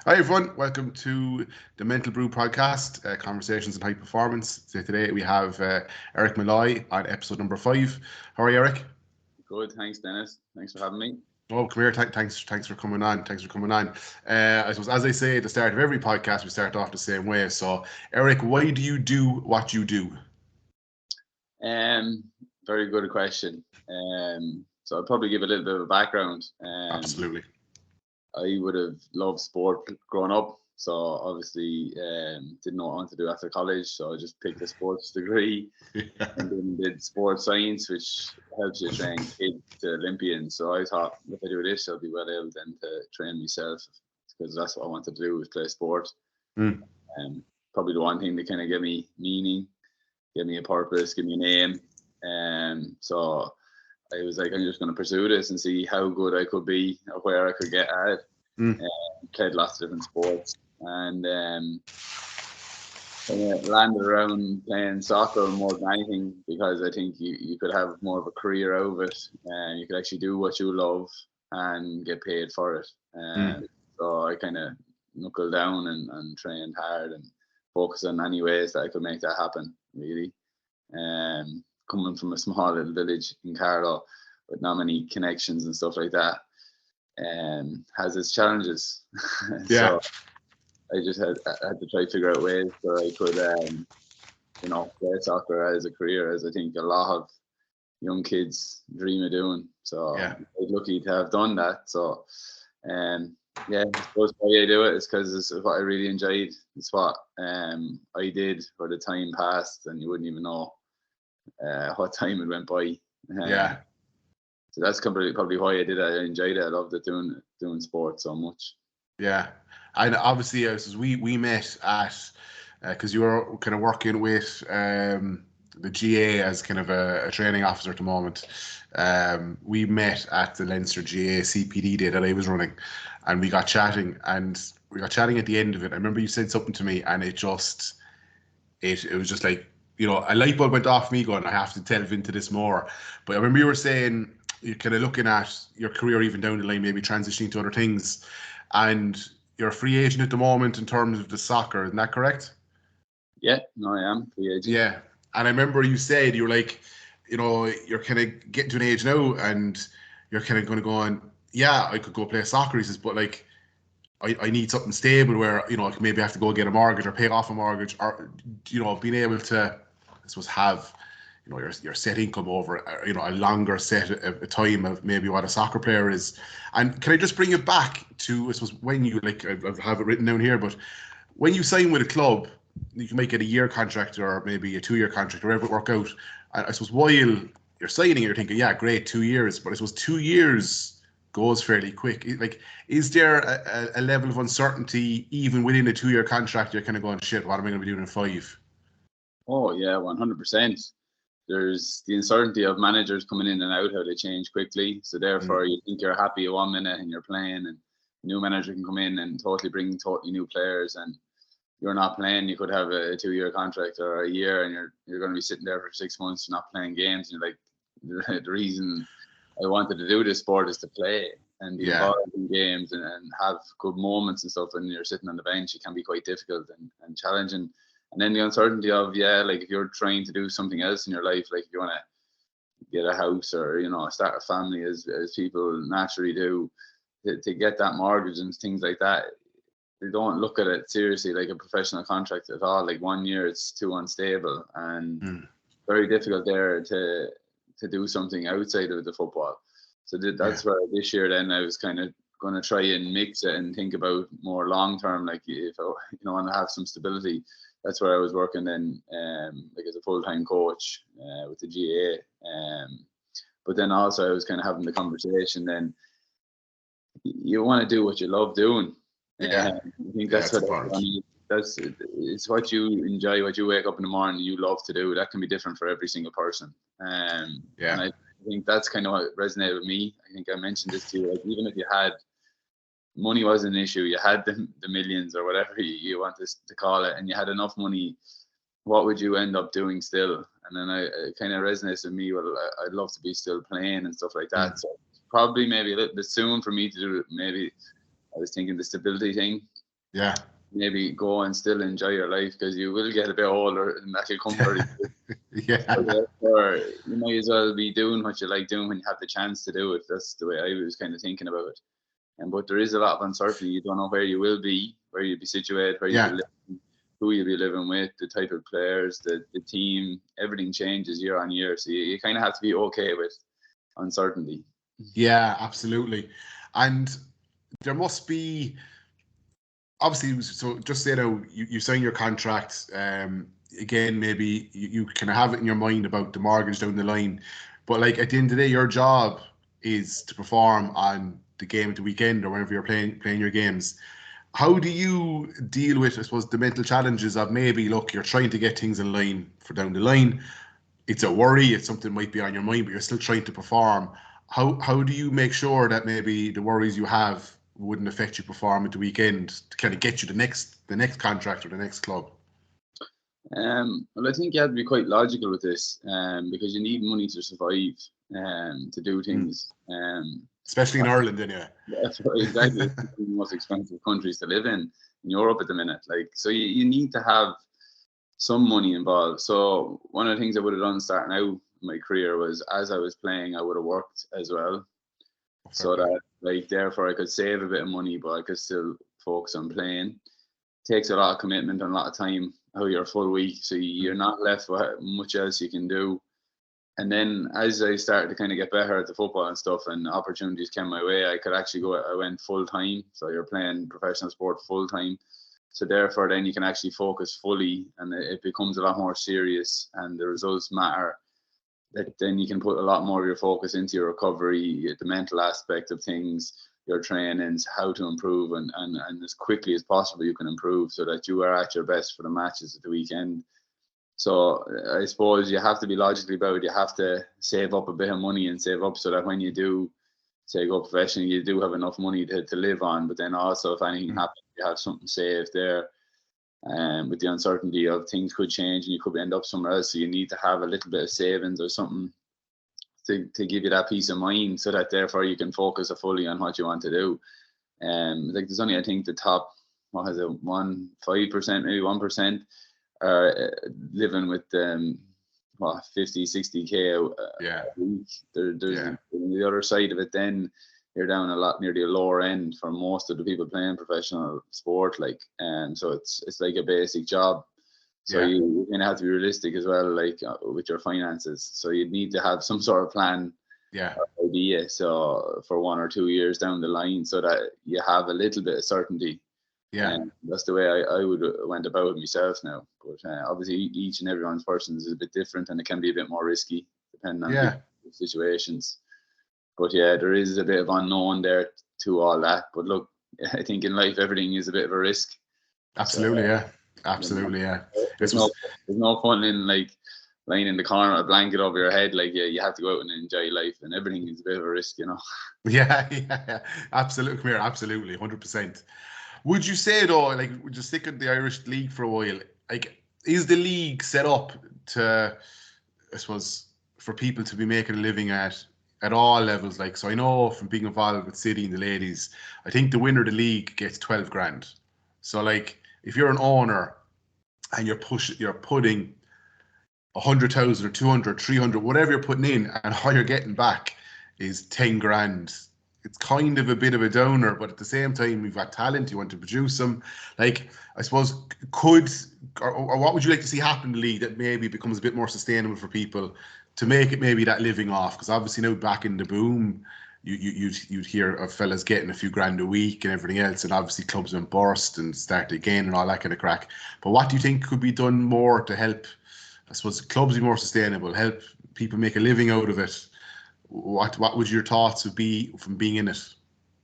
Hi everyone, welcome to the Mental Brew podcast, Conversations in High Performance. So today we have Eric Molloy on episode number 5. How are you, Eric? Good, thanks, Dennis. Thanks for having me. Oh, come here. Thanks for coming on. Thanks for coming on. I suppose, as I say at the start of every podcast, we start off the same way. So, Eric, why do you do what you do? Um, Very good question. So I'll probably give a little bit of a background. Absolutely. I would have loved sport growing up. So obviously, didn't know what I wanted to do after college. So I just picked a sports degree and then did sports science, which helps you train kids to Olympians. So I thought if I do this, I'll be well able then to train myself because that's what I wanted to do was play sport. Mm. Probably the one thing that kind of gave me meaning, give me a purpose, give me a name. So I was like, I'm just going to pursue this and see how good I could be or where I could get at it. Mm. Played lots of different sports and landed around playing soccer more than anything because I think you could have more of a career out of it and you could actually do what you love and get paid for it. So I kind of knuckled down and trained hard and focused on any ways that I could make that happen, really. Coming from a small little village in Carlow with not many connections and stuff like that, has its challenges. Yeah. So I just had to try to figure out ways where I could, play soccer as a career, as I think a lot of young kids dream of doing. So Yeah. I'm lucky to have done that. So, yeah, I suppose why I do it is because it's what I really enjoyed. It's what I did for the time passed, and you wouldn't even know what time it went by. Yeah. So that's probably why I did it. I enjoyed it. I loved it doing sports so much. Yeah. And obviously, we met at, because you were kind of working with the GA as kind of a training officer at the moment. We met at the Leinster GA CPD day that I was running, and we got chatting. And we got chatting at the end of it. I remember you said something to me, and it was just like, a light bulb went off me going, I have to delve into this more. But I remember you were saying you're kind of looking at your career even down the line, maybe transitioning to other things. And you're a free agent at the moment in terms of the soccer, isn't that correct? Yeah, no, I am free agent. Yeah. And I remember you said you were like, you're kind of getting to an age now and you're kind of going to go on, yeah, I could go play soccer. He says, but like, I need something stable where, I can maybe have to go get a mortgage or pay off a mortgage or, being able to, I suppose, have, your set income over, a longer set of time of maybe what a soccer player is. And can I just bring it back to, I suppose, when you, like, I have it written down here, but when you sign with a club, you can make it a year contract or maybe a 2-year contract, or whatever it work out. And I suppose while you're signing, you're thinking, yeah, great, 2 years. But I suppose 2 years goes fairly quick. Like, is there a level of uncertainty even within a 2-year contract? You're kind of going, shit, what am I going to be doing in 5? Oh yeah, 100%. There's the uncertainty of managers coming in and out, how they change quickly. So therefore, you think you're happy 1 minute and you're playing, and a new manager can come in and totally bring totally new players, and you're not playing. You could have a 2-year contract or a year, and you're going to be sitting there for 6 months not playing games. And you're like, the reason I wanted to do this sport is to play and be Yeah. involved in games and have good moments and stuff. And you're sitting on the bench, it can be quite difficult and challenging. And then the uncertainty of, like if you're trying to do something else in your life, like if you want to get a house or, start a family as people naturally do, to get that mortgage and things like that, they don't look at it seriously like a professional contract at all. Like 1 year, it's too unstable and very difficult there to do something outside of the football. So that's where this year then I was kind of going to try and mix it and think about more long term. Like if I want to have some stability, that's where I was working then, like as a full time coach with the GA. But then also I was kind of having the conversation. Then you want to do what you love doing. Yeah. I think that's what it's what you enjoy, what you wake up in the morning you love to do. That can be different for every single person. And I think that's kind of what resonated with me. I think I mentioned this to you. Like even if you had money wasn't an issue, you had the millions or whatever you want to call it, and you had enough money, what would you end up doing still? And then it kind of resonates with me. Well, I'd love to be still playing and stuff like that. So probably maybe a little bit soon for me to do it. Maybe I was thinking the stability thing. Yeah. maybe go and still enjoy your life, because you will get a bit older and that will come pretty quick. So Yeah. therefore, you might as well be doing what you like doing when you have the chance to do it. That's the way I was kind of thinking about it. But there is a lot of uncertainty. You don't know where you will be, where you'll be situated, where you'll be Yeah. living, who you'll be living with, the type of players, the team. Everything changes year on year. So you kind of have to be okay with uncertainty. Yeah, absolutely. And there must be, obviously, so just say now you sign your contract. Again, maybe you can have it in your mind about the mortgage down the line, but like at the end of the day, your job is to perform on the game at the weekend or whenever you're playing your games. How do you deal with, I suppose, the mental challenges of maybe, look, you're trying to get things in line for down the line. It's a worry, it's something might be on your mind, but you're still trying to perform. How do you make sure that maybe the worries you have wouldn't affect you perform at the weekend to kind of get you the next contract or the next club? Well, I think you have to be quite logical with this, because you need money to survive, to do Mm. things. Especially in Ireland, anyway. That's right, exactly. It's one of the most expensive countries to live in Europe at the minute. Like, so you need to have some money involved. So one of the things I would have done starting out in my career was, as I was playing, I would have worked as well, Fair so play. that, like, therefore I could save a bit of money, but I could still focus on playing. Takes a lot of commitment and a lot of time out of your full week, so you're Mm. not left with much else you can do. And then as I started to kind of get better at the football and stuff, and opportunities came my way, I could actually go. I went full time, so you're playing professional sport full time. So therefore, then you can actually focus fully, and it becomes a lot more serious, and the results matter. That then you can put a lot more of your focus into your recovery, the mental aspect of things, your trainings, how to improve, and as quickly as possible you can improve, so that you are at your best for the matches at the weekend. So I suppose you have to be logically about it. You have to save up a bit of money and save up, so that when you do, say, go professionally, you do have enough money to live on. But then also, if anything Mm. happens, you have something saved there. With the uncertainty of things could change and you could end up somewhere else, so you need to have a little bit of savings or something to give you that peace of mind, so that therefore you can focus fully on what you want to do. Like, there's only, I think, the top, what has it, 5%, maybe 1% are living with what, 50, 60K a Yeah. week. There's Yeah. the other side of it. Then you're down a lot near the lower end for most of the people playing professional sport. Like, and so it's like a basic job. So Yeah. you're gonna have to be realistic as well, like, with your finances. So you'd need to have some sort of plan, Yeah. idea, so for 1 or 2 years down the line, so that you have a little bit of certainty. Yeah. And that's the way I would went about it myself now. But obviously, each and everyone's person is a bit different, and it can be a bit more risky depending on Yeah. people's situations. But yeah, there is a bit of unknown there to all that. But look, I think in life everything is a bit of a risk. So Absolutely. Yeah. you know, Absolutely. Yeah. there's This no was. there's no fun in, like, lying in the corner with a blanket over your head. Like, yeah, you have to go out and enjoy life, and everything is a bit of a risk. Yeah. Yeah. Absolutely. Come here. Absolutely. 100%. Would you say though, like, would you stick with the Irish league for a while? Like, is the league set up to, I suppose, for people to be making a living at all levels? Like, so I know from being involved with City and the ladies, I think the winner of the league gets 12 grand. So like, if you're an owner and you're putting 100,000 or 200, 300, whatever you're putting in, and all you're getting back is 10 grand. It's kind of a bit of a downer, but at the same time, we've got talent. You want to produce them. Like, I suppose, or what would you like to see happen in the league that maybe becomes a bit more sustainable for people to make it maybe that living off? Because obviously now back in the boom, you'd hear of fellas getting a few grand a week and everything else, and obviously clubs went burst and started again and all that kind of crack. But what do you think could be done more to help, I suppose, clubs be more sustainable, help people make a living out of it? What would your thoughts be from being in it?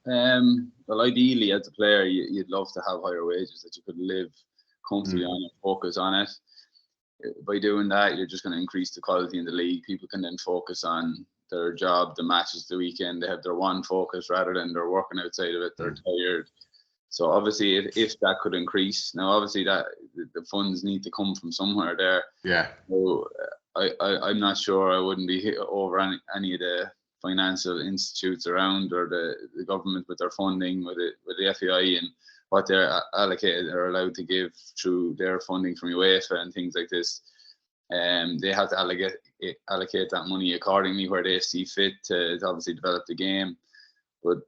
Well, ideally, as a player, you'd love to have higher wages that you could live comfortably Mm. on and focus on it. By doing that, you're just going to increase the quality in the league. People can then focus on their job, the matches, the weekend. They have their one focus rather than they're working outside of it. They're Mm. tired. So obviously, if that could increase, now obviously that the funds need to come from somewhere there. Yeah. So I'm not sure. I wouldn't be over any of the financial institutes around, or the government with their funding, with the FAI and what they're allocated or allowed to give through their funding from UEFA and things like this. They have to allocate that money accordingly where they see fit to obviously develop the game. But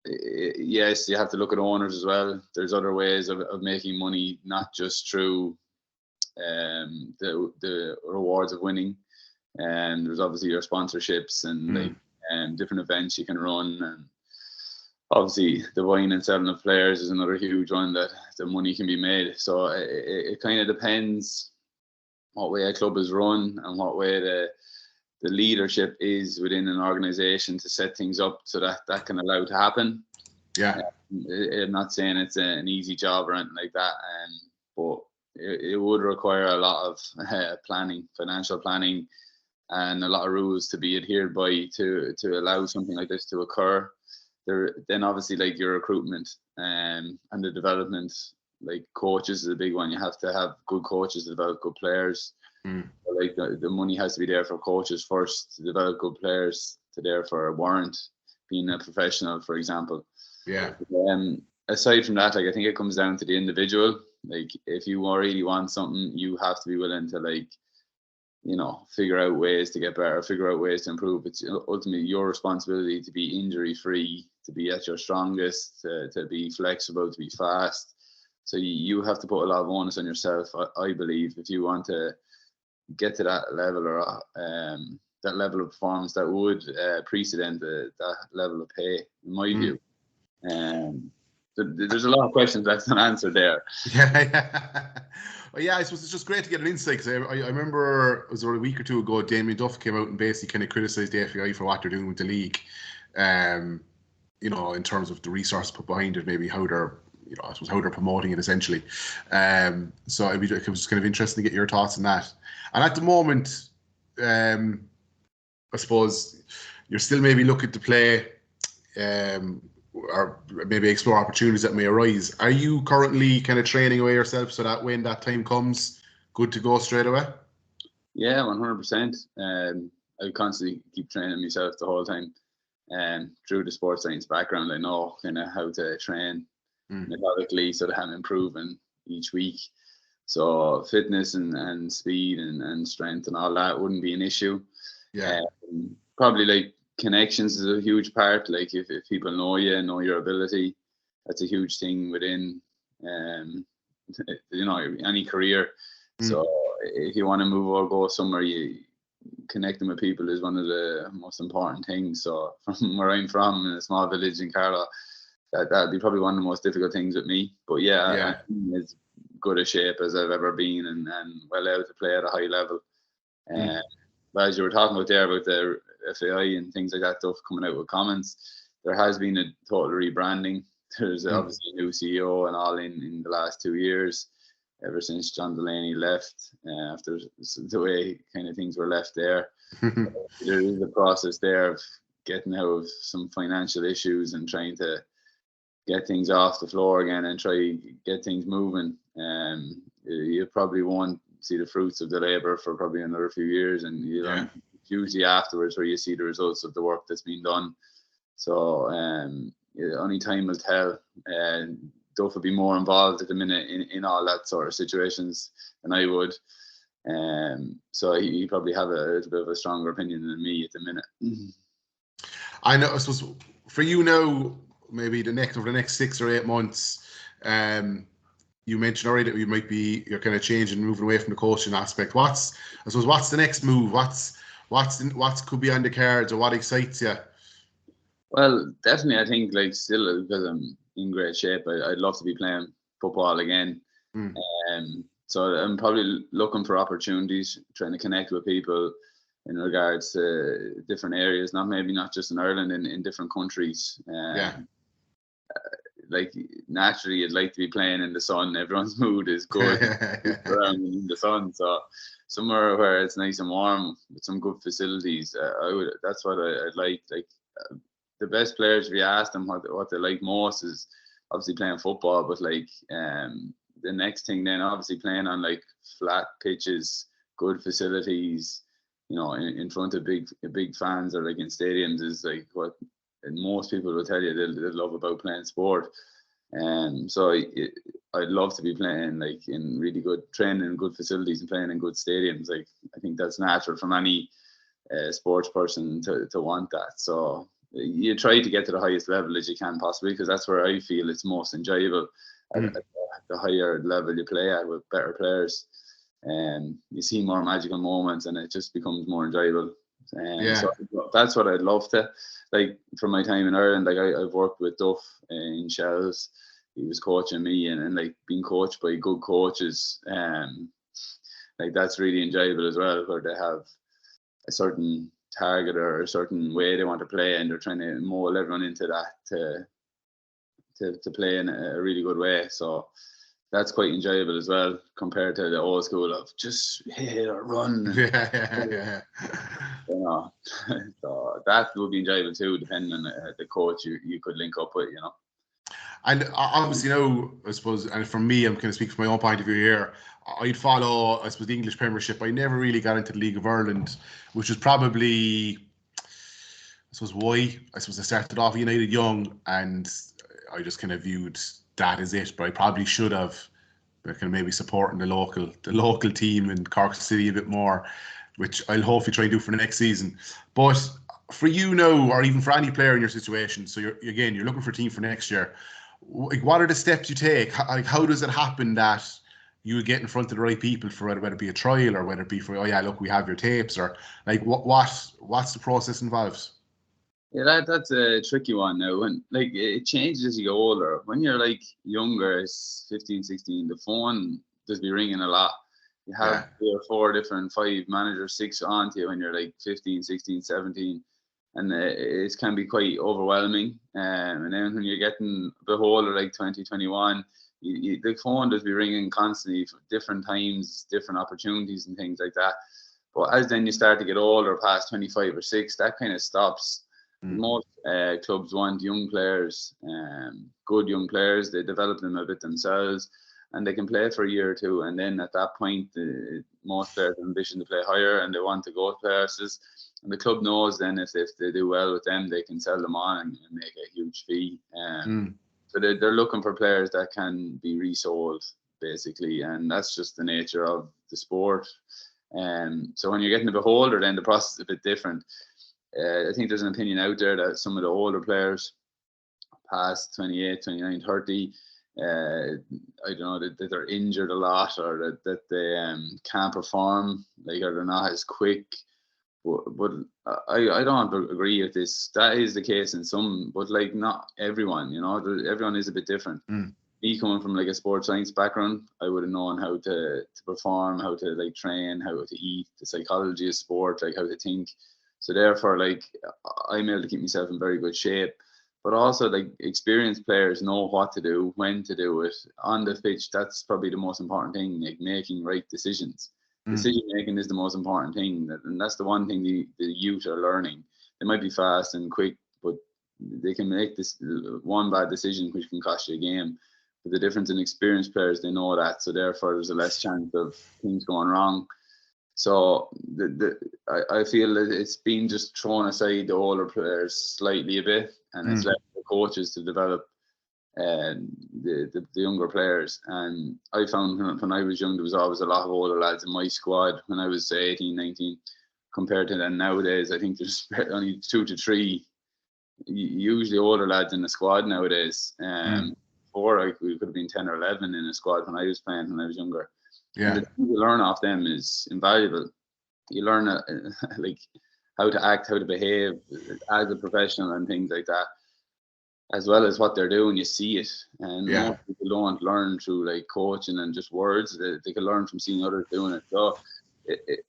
yes, you have to look at owners as well. There's other ways of making money, not just through the rewards of winning. And there's obviously your sponsorships and like different events you can run, and obviously the buying and selling of players is another huge one that the money can be made. So it kind of depends what way a club is run and what way the leadership is within an organization to set things up so that can allow to happen. Yeah. I'm not saying it's an easy job or anything like that, but it would require a lot of planning, financial planning, and a lot of rules to be adhered by to allow something like this to occur. Then obviously like your recruitment and the development, like coaches is a big one. You have to have good coaches to develop good players. Like the money has to be there for coaches first to develop good players, to therefore warrant being a professional, for example. Yeah. Aside from that, like I think it comes down to the individual. Like if you really want something, you have to be willing to like, you know, figure out ways to get better, figure out ways to improve. It's ultimately your responsibility to be injury free, to be at your strongest, to be flexible, to be fast. So you have to put a lot of onus on yourself, I believe, if you want to get to that level or that level of performance that would precedent that level of pay, in my view. There's a lot of questions that's unanswered there. Yeah. Well, yeah, I suppose it's just great to get an insight, because I remember it was a week or two ago, Damien Duff came out and basically kind of criticised the FAI for what they're doing with the league, you know, in terms of the resources put behind it, maybe how they're, you know, I suppose how they're promoting it essentially. So it was kind of interesting to get your thoughts on that. And at the moment, I suppose you're still maybe looking to play, or maybe explore opportunities that may arise. Are you currently kind of training away yourself so that when that time comes, good to go straight away? Yeah, 100%. I constantly keep training myself the whole time. And through the sports science background, I know kind of how to train methodically so that I'm improving each week. So fitness and speed and strength and all that wouldn't be an issue. Yeah. Probably like connections is a huge part. Like if people know you and know your ability, that's a huge thing within you know, any career. So if you want to move or go somewhere, you connecting with people is one of the most important things. So from where I'm from, in a small village in Carlow, that'd be probably one of the most difficult things with me. But yeah. I'm as good a shape as I've ever been, and well able to play at a high level. But as you were talking about there about the FAI and things like that stuff coming out with comments, there has been a total rebranding. There's obviously a new CEO and all in the last 2 years, ever since John Delaney left, after the way kind of things were left there. There is a process there of getting out of some financial issues and trying to get things off the floor again and try get things moving. You probably won't see the fruits of the labor for probably another few years, and usually afterwards where you see the results of the work that's been done. So only time will tell. Duff would be more involved at the minute in all that sort of situations than I would. So he probably have a little bit of a stronger opinion than me at the minute. I know. I suppose for you now, maybe over the next 6 or 8 months, you mentioned already that you're kind of changing, moving away from the coaching aspect. What's the next move? What could be on the cards, or what excites you? Well, definitely, I think like still because I'm in great shape, I'd love to be playing football again. So I'm probably looking for opportunities, trying to connect with people in regards to different areas, not just in Ireland, in different countries. Like naturally, you'd like to be playing in the sun. Everyone's mood is good around in the sun. So somewhere where it's nice and warm with some good facilities, that's what I'd like. Like the best players, if you ask them what they like most, is obviously playing football. But like the next thing, then obviously playing on like flat pitches, good facilities, you know, in front of big fans, or like in stadiums, is like what most people will tell you they love about playing sport. So I'd love to be playing like in really good training and good facilities and playing in good stadiums. Like I think that's natural from any sports person to want that. So you try to get to the highest level as you can possibly, because that's where I feel it's most enjoyable. At the higher level you play at with better players, and you see more magical moments, and it just becomes more enjoyable. So that's what I'd love to, like, from my time in Ireland. Like I've worked with Duff in Shells. He was coaching me, and like being coached by good coaches, like that's really enjoyable as well, where they have a certain target or a certain way they want to play, and they're trying to mold everyone into that to play in a really good way. So that's quite enjoyable as well, compared to the old school of just hit or run. Yeah. You know, so that would be enjoyable too, depending on the coach you could link up with, you know. And obviously, you know, I suppose, and for me, I'm kind of speaking from my own point of view here. I'd follow, I suppose, the English Premiership. I never really got into the League of Ireland, which was probably, I suppose, why. I suppose I started off United young, and I just kind of viewed that as it. But I probably should have kind of maybe supporting the local team in Cork City a bit more, which I'll hopefully try and do for the next season. But for you now, or even for any player in your situation, so you're looking for a team for next year. Like, what are the steps you take? How does it happen that you get in front of the right people for whether it be a trial or whether it be for, oh yeah, look, we have your tapes, or like what's the process involved? Yeah, that's a tricky one now. And like it changes as you go older. When you're like younger, it's 15, 16, the phone does be ringing a lot. You have 3 or 4 different, 5 managers, 6 on to you when you're like 15, 16, 17. And it can be quite overwhelming. And then when you're getting a bit older, like 20, 21, the phone does be ringing constantly for different times, different opportunities and things like that. But as then you start to get older, past 25 or 6, that kind of stops. Most clubs want young players, good young players. They develop them a bit themselves, and they can play for a year or two. And then at that point, most players have ambition to play higher, and they want to go to places. And the club knows then if they do well with them, they can sell them on and make a huge fee. So they're looking for players that can be resold, basically, and that's just the nature of the sport. So when you're getting a bit older, then the process is a bit different. I think there's an opinion out there that some of the older players, past 28, 29, 30, I don't know, that they're injured a lot, or that they can't perform, like, or they're not as quick. But I don't agree with this. That is the case in some, but like not everyone, you know, everyone is a bit different. Me coming from like a sports science background, I would have known how to perform, how to like train, how to eat, the psychology of sport, like how to think. So therefore, like, I'm able to keep myself in very good shape. But also, like, experienced players know what to do, when to do it on the pitch. That's probably the most important thing, like making right decisions. Decision making is the most important thing, and that's the one thing the youth are learning. They might be fast and quick, but they can make this one bad decision which can cost you a game. But the difference in experienced players, they know that, so therefore there's a less chance of things going wrong. So I feel that it's been just thrown aside, the older players, slightly a bit, and it's left the coaches to develop the younger players. And I found when I was young, there was always a lot of older lads in my squad when I was, say, 18, 19, compared to then nowadays. I think there's only 2 to 3 usually older lads in the squad nowadays. Before, we could have been 10 or 11 in a squad when I was playing when I was younger. And the thing you learn off them is invaluable. You learn like how to act, how to behave as a professional and things like that, as well as what they're doing. You see it, and most people don't learn through like coaching and just words. They can learn from seeing others doing it. So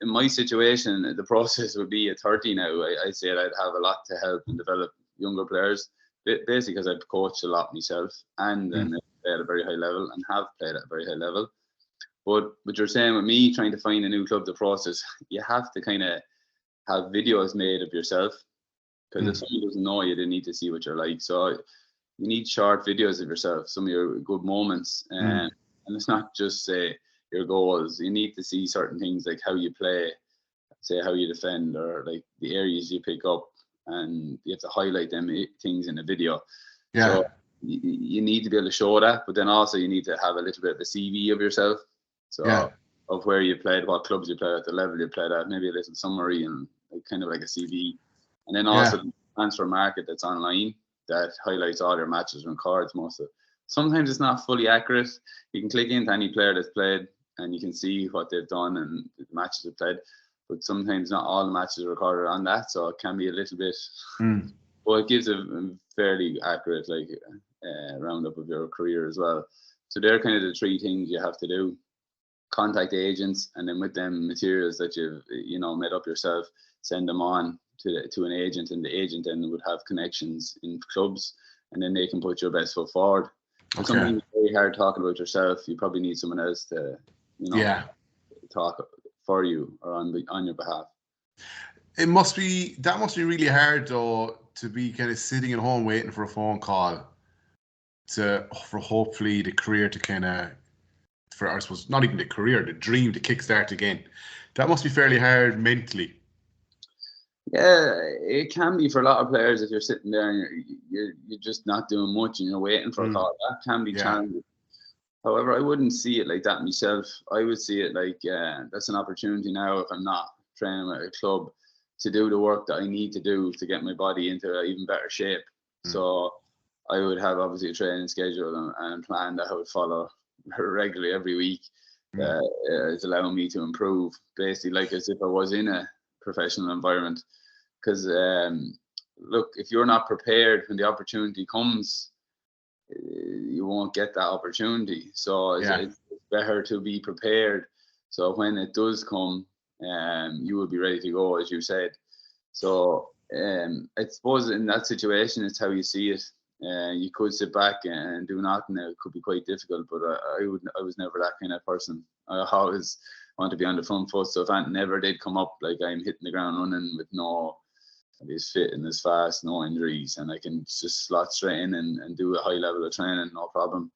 in my situation, the process would be at 30 now. I'd say I'd have a lot to help and develop younger players, basically because I've coached a lot myself, and then play at a very high level and have played at a very high level. But what you're saying with me trying to find a new club, the process, you have to kind of have videos made of yourself, because if someone doesn't know you, they need to see what you're like. So you need short videos of yourself, some of your good moments, and it's not just say your goals. You need to see certain things like how you play, say how you defend, or like the areas you pick up, and you have to highlight them things in a video. So you need to be able to show that, but then also you need to have a little bit of a CV of yourself. So of where you played, what clubs you played at, the level you played at, maybe a little summary and kind of like a CV. And then also the transfer market that's online that highlights all your matches and cards most of it. Sometimes it's not fully accurate. You can click into any player that's played and you can see what they've done and the matches they've played. But sometimes not all the matches are recorded on that, so it can be a little bit. Well, it gives a fairly accurate roundup of your career as well. So they're kind of the three things you have to do: contact agents, and then with them materials that you've made up yourself, send them on to an agent, and the agent then would have connections in clubs, and then they can put your best foot forward. It's something very hard talking about yourself. You probably need someone else to talk for you or on your behalf. That must be really hard though, to be kind of sitting at home waiting for a phone call for hopefully the career to kind of, for I suppose not even the career, the dream to kickstart again. That must be fairly hard mentally. Yeah, it can be for a lot of players if you're sitting there and you're just not doing much and you're waiting for a call. That can be challenging. However, I wouldn't see it like that myself. I would see it like that's an opportunity now, if I'm not training at a club, to do the work that I need to do to get my body into an even better shape. So I would have obviously a training schedule and a plan that I would follow regularly every week. It's allowing me to improve, basically like as if I was in a professional environment. Because look, if you're not prepared when the opportunity comes, you won't get that opportunity. So it's better to be prepared. So when it does come, you will be ready to go, as you said. So I suppose in that situation, it's how you see it. You could sit back and do nothing. It could be quite difficult, but I was never that kind of person. I always want to be on the front foot. So if that never did come up, like I'm hitting the ground running with as fit and as fast, no injuries, and I can just slot straight in and do a high level of training, no problem.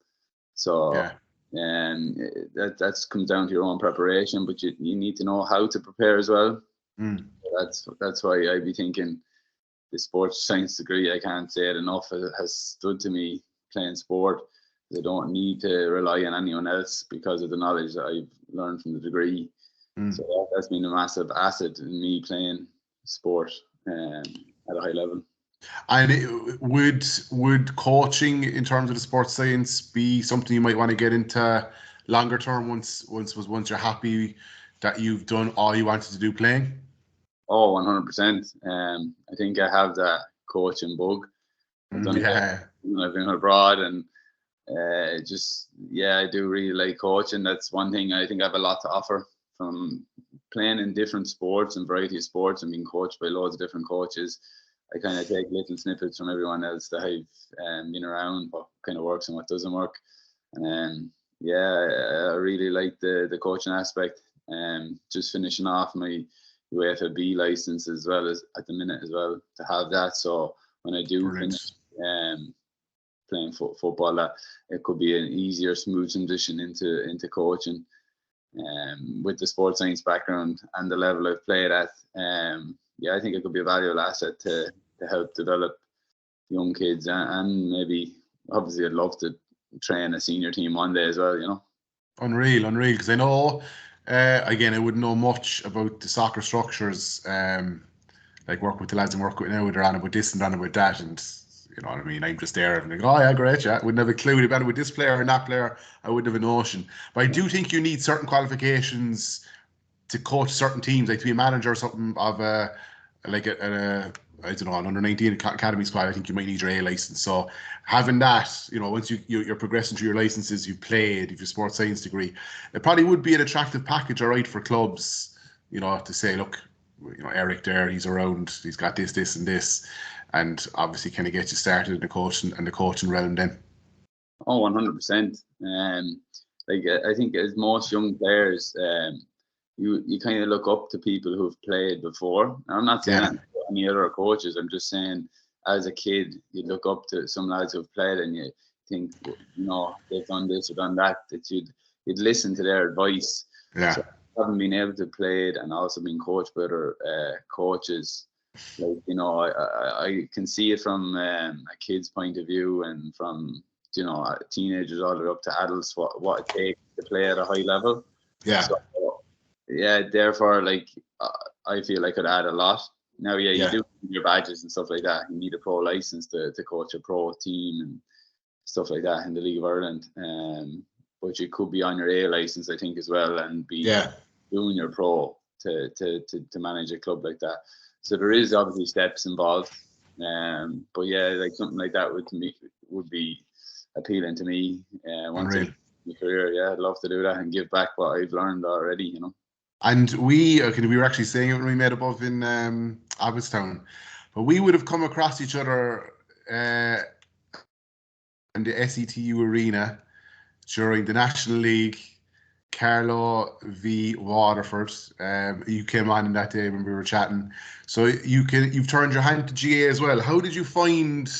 So that comes down to your own preparation, but you need to know how to prepare as well. That's why I'd be thinking the sports science degree, I can't say it enough, it has stood to me playing sport. I don't need to rely on anyone else because of the knowledge that I've learned from the degree. So that's been a massive asset in me playing sport at a high level. And would coaching in terms of the sports science be something you might want to get into longer term once you're happy that you've done all you wanted to do playing? Oh, 100%. I think I have that coaching bug. I've done I've been abroad and I do really like coaching. That's one thing I think I have a lot to offer from playing in different sports and variety of sports and being coached by loads of different coaches. I kind of take little snippets from everyone else that I've been around, what kind of works and what doesn't work. And I really like the coaching aspect. Just finishing off my UEFA B license as well as at the minute as well to have that. So when I do finish playing football, that it could be an easier, smooth transition into coaching. With the sports science background and the level I've played at, I think it could be a valuable asset to help develop young kids and maybe obviously I'd love to train a senior team one day as well. Unreal, because I know again I wouldn't know much about the soccer structures, like work with the lads and work with now, they're on about this and on about that, and you know what I mean, I'm just there and like, oh yeah, great, wouldn't have a clue about it with this player and that player. I wouldn't have a notion, but I do think you need certain qualifications to coach certain teams, like to be a manager or something of I don't know, an under-19 academy squad. I think you might need your A license. So having that, once you're progressing through your licenses, you've played, you've your sports science degree, it probably would be an attractive package, all right, for clubs, to say, look, Eric there, he's around, he's got this and this, and obviously kind of get you started in the coaching realm then. Oh, 100%. I think as most young players, you kind of look up to people who've played before. And I'm not saying any other coaches. I'm just saying, as a kid, you look up to some lads who've played, and you think, they've done this or done that. That you'd listen to their advice. Yeah. So having been able to play it and also being coached by other coaches, like, you know, I can see it from a kid's point of view, and from, you know, teenagers all the way up to adults, what it takes to play at a high level. Yeah. So yeah, therefore, like, I feel I could add a lot. Now, yeah, you Yeah. do need your badges and stuff like that. You need a pro license to coach a pro team and stuff like that in the League of Ireland. But you could be on your A license, I think, as well, and be Yeah. doing your pro to manage a club like that. So there is obviously steps involved. But yeah, like something like that would be appealing to me. Once in Unreal. my career, yeah, I'd love to do that and give back what I've learned already, you know. And we were actually saying it when we met above in Abbottstown, but we would have come across each other in the SETU arena during the National League, Carlow v Waterford. You came on in that day when we were chatting. So you've turned your hand to GA as well. How did you find?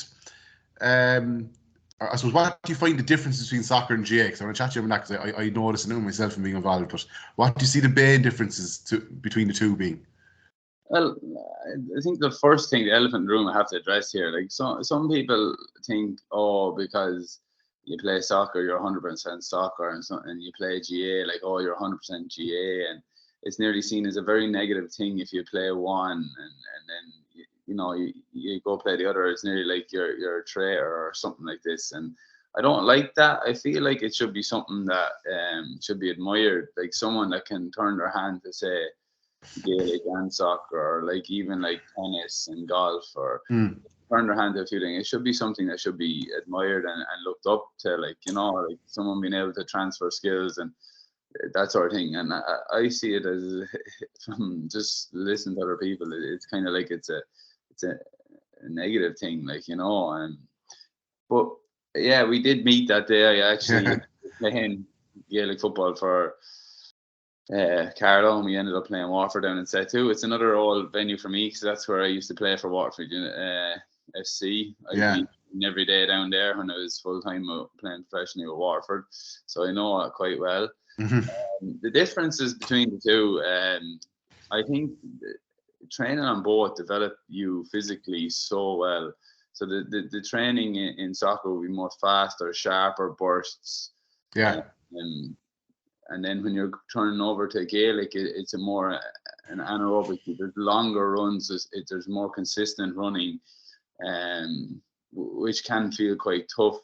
I suppose, what do you find the difference between soccer and GA? Because I want to chat to you about that, because I noticed it myself and being involved. But what do you see the main differences between the two being? Well, I think the first thing, the elephant in the room, I have to address here. Like, some people think, oh, because you play soccer, you're 100% soccer, and you play GA, like, oh, you're 100% GA, and it's nearly seen as a very negative thing if you play one and then you know you go play the other. It's nearly like you're a traitor or something like this, and I don't like that. I feel like it should be something that should be admired, like someone that can turn their hand to, say, Gaelic and soccer, or like even like tennis and golf, or turn their hand to a few things. It should be something that should be admired and looked up to, like, you know, like someone being able to transfer skills and that sort of thing. And I see it as, from just listening to other people, it's kind of like it's a negative thing, like, you know. But yeah, we did meet that day. I actually was playing Gaelic football for Carlow, and we ended up playing Waterford down in Set 2. It's another old venue for me, because that's where I used to play for Waterford FC. I'd be every day down there when I was full time playing professionally with Waterford, so I know it quite well. The differences between the two, I think training on both develop you physically so well. So the training in soccer will be more faster, sharper bursts. Yeah. And then when you're turning over to Gaelic, it's a more an anaerobic. There's longer runs. There's more consistent running, which can feel quite tough.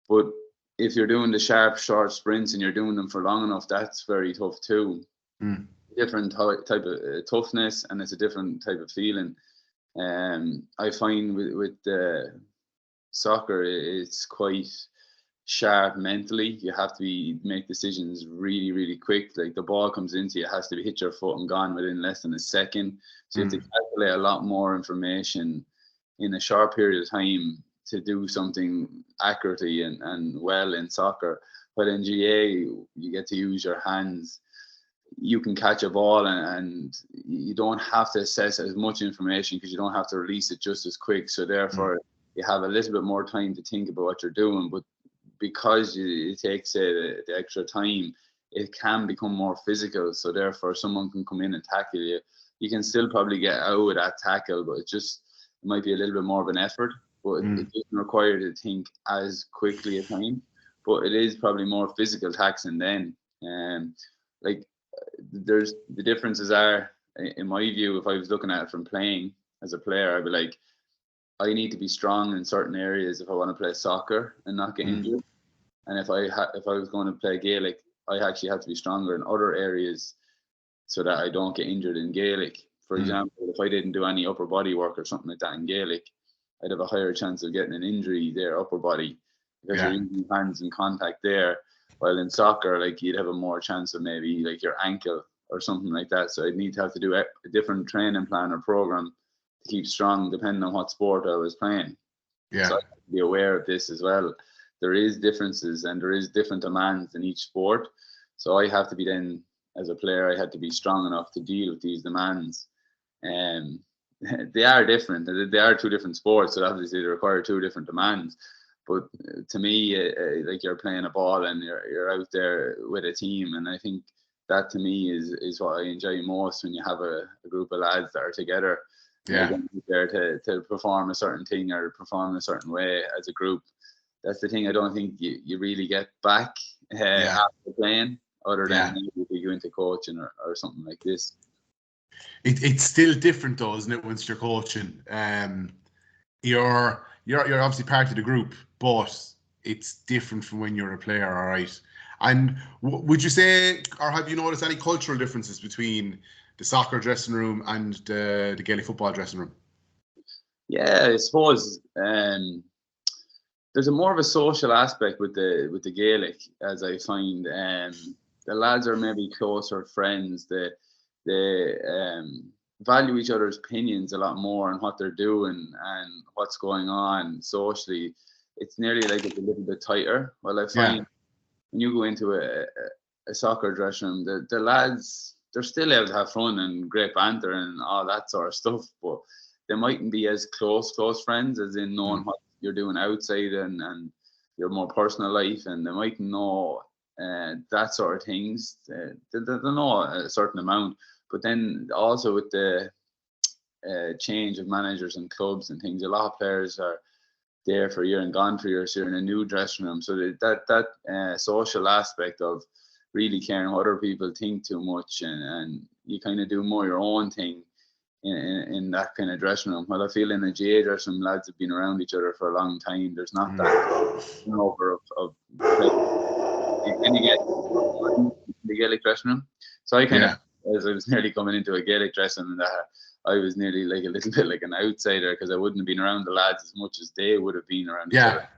But if you're doing the sharp, short sprints and you're doing them for long enough, that's very tough too. Different type of toughness, and it's a different type of feeling. I find with soccer, it's quite sharp mentally. You have to make decisions really, really quick. Like, the ball comes into you, it has to be hit your foot and gone within less than a second. So you have to calculate a lot more information in a short period of time to do something accurately and well in soccer. But in GA, you get to use your hands. You can catch a ball and you don't have to assess as much information, because you don't have to release it just as quick. So therefore, you have a little bit more time to think about what you're doing. But because it takes the extra time, it can become more physical. So therefore, someone can come in and tackle you. You can still probably get out of that tackle, but it might be a little bit more of an effort. But it doesn't require you to think as quickly at time. But it is probably more physical taxing then. Like, there's the differences are, in my view, if I was looking at it from playing as a player, I'd be like, I need to be strong in certain areas if I want to play soccer and not get injured. And if I was going to play Gaelic, I actually have to be stronger in other areas so that I don't get injured in Gaelic. For example, if I didn't do any upper body work or something like that in Gaelic, I'd have a higher chance of getting an injury there, upper body, because you're using hands in contact there. While in soccer, like, you'd have a more chance of maybe like your ankle or something like that. So I'd need to do a different training plan or program to keep strong, depending on what sport I was playing. Yeah. So I have to be aware of this as well. There is differences and there is different demands in each sport. So I have to be then, as a player, I had to be strong enough to deal with these demands. And they are different. They are two different sports, so obviously they require two different demands. But to me, like, you're playing a ball and you're out there with a team, and I think that to me is what I enjoy most, when you have a group of lads that are together You're Yeah. going to be there to perform a certain thing or perform a certain way as a group. That's the thing I don't think you really get back Yeah. after playing, other than Yeah. maybe if you go into coaching or something like this. It's still different though, isn't it? Once you're coaching, you're obviously part of the group, but it's different from when you're a player. All right. And would you say, or have you noticed any cultural differences between the soccer dressing room and the Gaelic football dressing room? Yeah, I suppose there's a more of a social aspect with the Gaelic, as I find. The lads are maybe closer friends. They value each other's opinions a lot more on what they're doing and what's going on socially. It's nearly like it's a little bit tighter. Well, I Yeah. find when you go into a soccer dressing room, the lads, they're still able to have fun and great banter and all that sort of stuff, but they mightn't be as close friends as in knowing what you're doing outside and your more personal life, and they might know that sort of things. They know a certain amount, but then also with the change of managers and clubs and things, a lot of players are there for a year and gone for a year, so you're in a new dressing room. So that social aspect of really caring what other people think too much, and you kind of do more your own thing in that kind of dressing room. Well, I feel in a GA dressing room, lads have been around each other for a long time. There's not that turnover of and you get the Gaelic dressing room. So I kind of, as I was nearly coming into a Gaelic dressing room, I was nearly like a little bit like an outsider because I wouldn't have been around the lads as much as they would have been around each other.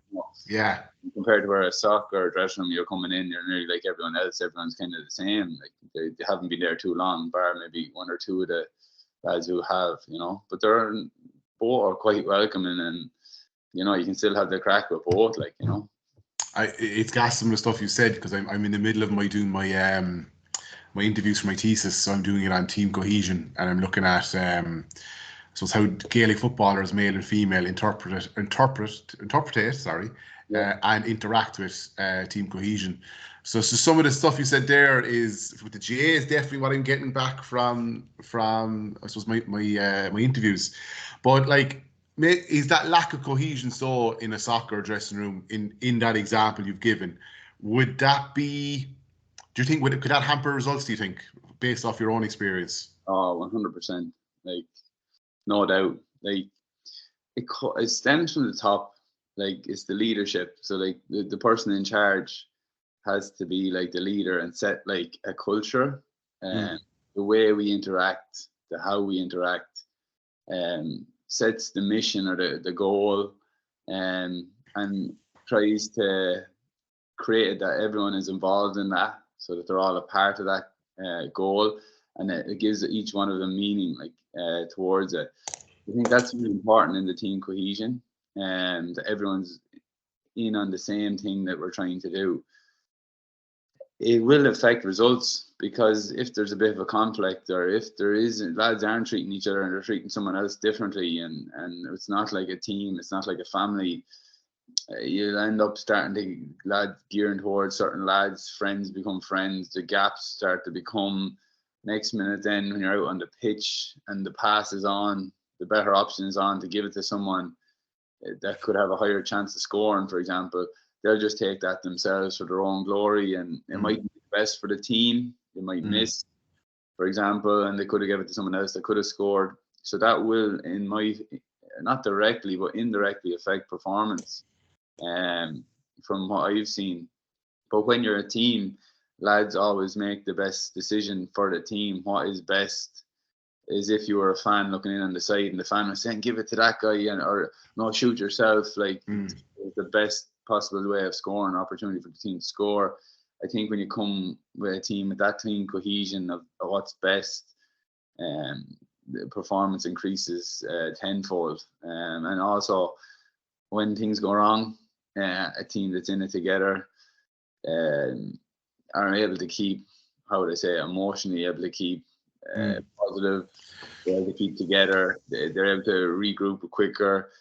Yeah. Compared to where a soccer dressing room, you're coming in, you're nearly like everyone else. Everyone's kind of the same. Like they haven't been there too long, bar maybe one or two of the lads who have, but they're both are quite welcoming, and you can still have the crack with both, like. It's got some of the stuff you said, because I'm in the middle of doing my interviews for my thesis, so I'm doing it on team cohesion, and I'm looking at so it's how Gaelic footballers, male and female, interpret and interact with team cohesion. So some of the stuff you said there is with the GA is definitely what I'm getting back from I suppose my interviews, but like, is that lack of cohesion so in a soccer dressing room in that example you've given? Would that be? Do you think could that hamper results? Do you think, based off your own experience? Oh, 100%. Like, no doubt. Like, it stems from the top. Like, it's the leadership. So like the person in charge has to be like the leader and set like a culture and the way we interact, how we interact, sets the mission or the goal, and tries to create that everyone is involved in that, so that they're all a part of that goal, and it gives each one of them meaning, like towards it. I think that's really important in the team cohesion, and everyone's in on the same thing that we're trying to do. It will affect results, because if there's a bit of a conflict, or if there is, lads aren't treating each other and they're treating someone else differently, and it's not like a team, it's not like a family, you'll end up starting to lads gearing towards certain lads, friends become friends, the gaps start to become, next minute then when you're out on the pitch and the pass is on, the better option is on to give it to someone that could have a higher chance of scoring, for example. They'll just take that themselves for their own glory, and it might be best for the team. They might miss, for example, and they could have given it to someone else that could have scored. So that will, in my, not directly but indirectly, affect performance, from what I've seen. But when you're a team, lads always make the best decision for the team. What is best is, if you were a fan looking in on the side and the fan was saying, give it to that guy, or no, shoot yourself, like the best possible way of scoring, opportunity for the team to score. I think when you come with a team with that team cohesion of what's best, the performance increases tenfold. And also, when things go wrong, a team that's in it together are able to keep, how would I say, emotionally able to keep positive. They're able to keep together. They're able to regroup quicker.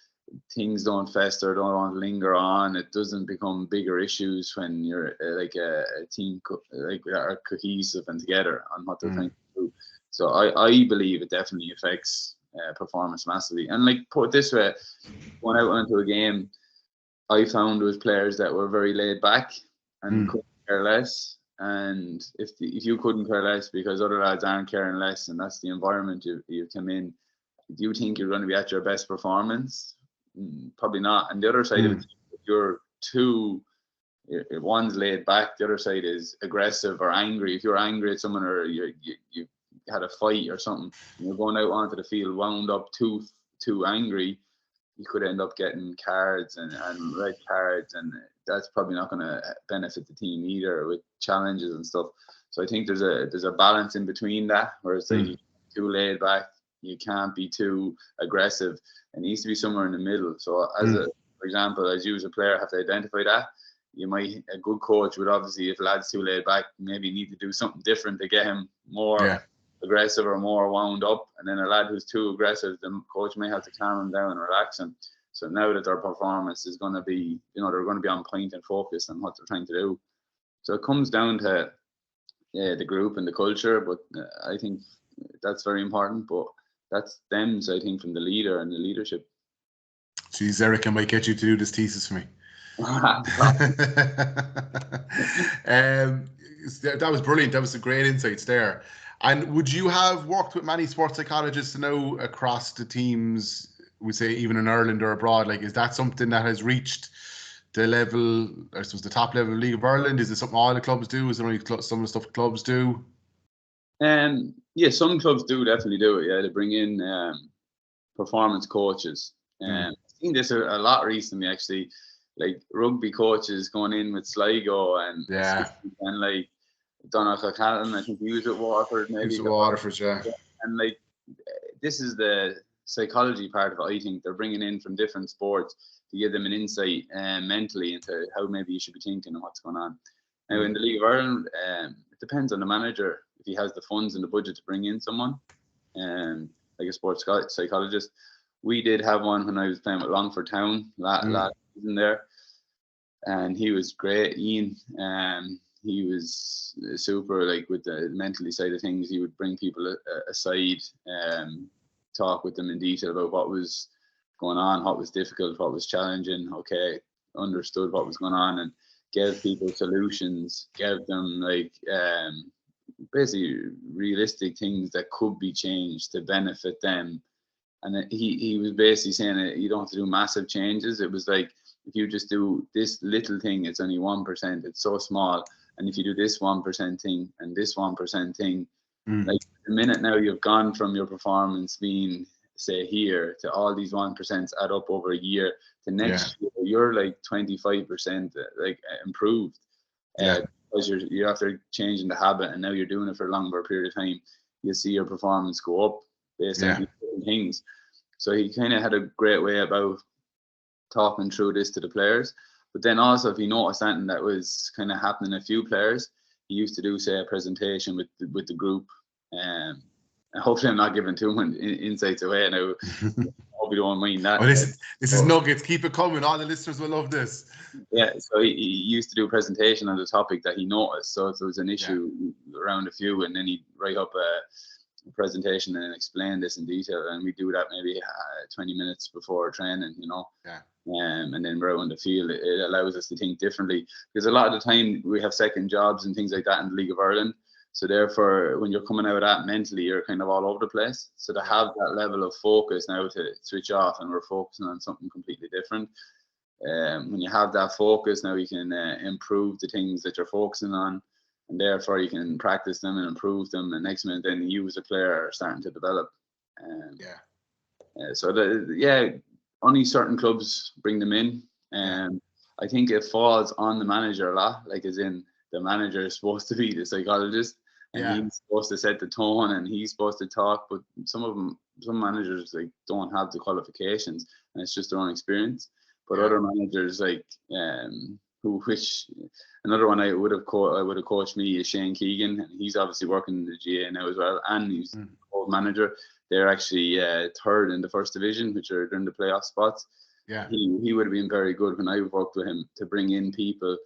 Things don't fester, don't linger on. It doesn't become bigger issues when you're like a team like are cohesive and together on what they're trying to do. So I believe it definitely affects performance massively. And like, put it this way, going out into a game, I found was players that were very laid back and couldn't care less. And if you couldn't care less because other lads aren't caring less, and that's the environment you come in, do you think you're going to be at your best performance? Probably not. And the other side of it, if you're one's laid back, the other side is aggressive or angry. If you're angry at someone, or you had a fight or something, and you're going out onto the field wound up too angry, you could end up getting cards and red cards, and that's probably not going to benefit the team either, with challenges and stuff. So I think there's a balance in between that, where it's like too laid back, you can't be too aggressive. It needs to be somewhere in the middle. So for example, as you as a player have to identify that. A good coach would obviously, if lad's too laid back, maybe need to do something different to get him more aggressive or more wound up. And then a lad who's too aggressive, the coach may have to calm him down and relax him. So now that their performance is going to be, they're going to be on point and focused on what they're trying to do. So it comes down to the group and the culture, but I think that's very important. But that stems, I think, from the leader and the leadership. Geez, Eric, I might get you to do this thesis for me. That was brilliant. That was some great insights there. And would you have worked with many sports psychologists to know across the teams, we say even in Ireland or abroad? Like, is that something that has reached the level, I suppose, the top level of League of Ireland? Is it something all the clubs do? Is there only some of the stuff clubs do? Yeah, some clubs do definitely do it. Yeah, they bring in performance coaches. I've seen this a lot recently, actually. Like rugby coaches going in with Sligo and like Donald O'Callaghan, I think he was at Waterford, maybe. Waterford, yeah. And like, this is the psychology part of it. I think they're bringing in from different sports to give them an insight mentally into how maybe you should be thinking and what's going on. Now in the League of Ireland, it depends on the manager if he has the funds and the budget to bring in someone, like a sports psychologist. We did have one when I was playing with Longford Town last season there, and he was great. Ian, he was super, like with the mentally side of things. He would bring people aside, talk with them in detail about what was going on, what was difficult, what was challenging. Okay, understood what was going on, and gave people solutions, gave them like basically realistic things that could be changed to benefit them. And he was basically saying that you don't have to do massive changes. It was like, if you just do this little thing, it's only 1%. It's so small. And if you do this 1% thing and this 1% thing, like the minute now you've gone from your performance being, say, here to all these 1% add up over a year to next year, you're like 25% like improved. Because you're after changing the habit, and now you're doing it for a longer period of time, you'll see your performance go up based on different things. So he kind of had a great way about talking through this to the players. But then also, if he noticed something that was kind of happening in a few players, he used to do, say, a presentation with the group. And hopefully I'm not giving too much insights away now. I hope you don't mind that. Oh, this is nuggets. Keep it coming. All the listeners will love this. Yeah, so he used to do a presentation on the topic that he noticed. So if there was an issue around a few, and then he'd write up a presentation and explain this in detail. And we do that maybe 20 minutes before training, and then we're out on the field. It allows us to think differently, because a lot of the time we have second jobs and things like that in the League of Ireland. So therefore, when you're coming out of that mentally, you're kind of all over the place. So to have that level of focus now to switch off, and we're focusing on something completely different. When you have that focus, now you can improve the things that you're focusing on, and therefore you can practice them and improve them. And next minute, then you as a player are starting to develop. Only certain clubs bring them in. I think it falls on the manager a lot, like as in the manager is supposed to be the psychologist, and he's supposed to set the tone, and he's supposed to talk. But some managers like don't have the qualifications, and it's just their own experience. But other managers, like another one I would have coached me is Shane Keegan, and he's obviously working in the GA now as well, and he's old manager. They're actually third in the first division, which are in the playoff spots. He would have been very good when I worked with him to bring in people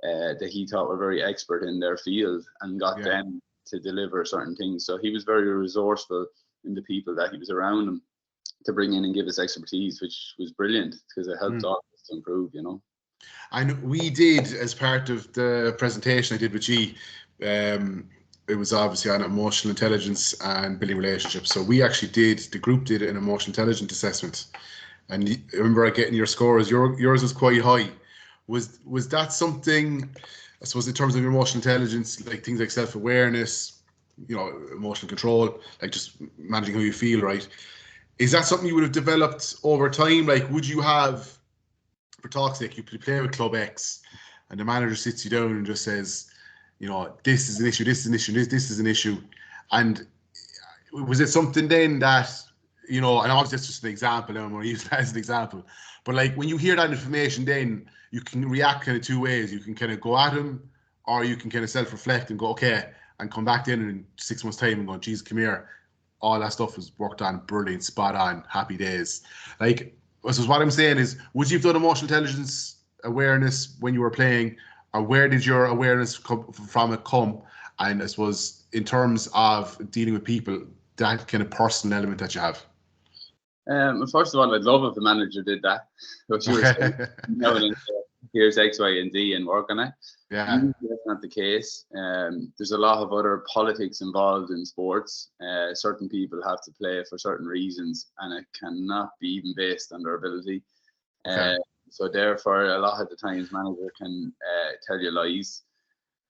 that he thought were very expert in their field, and got them to deliver certain things. So he was very resourceful in the people that he was around him. to bring in and give us expertise, which was brilliant because it helped all of us to improve, you know. And we did, as part of the presentation I did with G, it was obviously on emotional intelligence and building relationships. So we actually the group did an emotional intelligence assessment. And I remember getting your scores. Yours was quite high. Was that something, I suppose, in terms of emotional intelligence, like things like self-awareness, emotional control, like just managing how you feel, right? Is that something you would have developed over time? Like, would you have, for talk's sake, you play with Club X, and the manager sits you down and just says, this is an issue, this is an issue, this is an issue, and was it something then that, and obviously that's just an example, I'm going to use that as an example, but like when you hear that information, then you can react kind of two ways. You can kind of go at him, or you can kind of self-reflect and go, okay, and come back in 6 months' time and go, geez, come here, all that stuff was worked on, brilliant, spot on, happy days. Like, so what I'm saying is, would you have done emotional intelligence awareness when you were playing, or where did your awareness come? And I suppose in terms of dealing with people, that kind of personal element that you have. First of all, I'd love if the manager did that. What you were saying, here's X, Y, and Z and work on it. Yeah. Usually that's not the case. There's a lot of other politics involved in sports. Certain people have to play for certain reasons, and it cannot be even based on their ability. Okay. So therefore, a lot of the times, manager can tell you lies.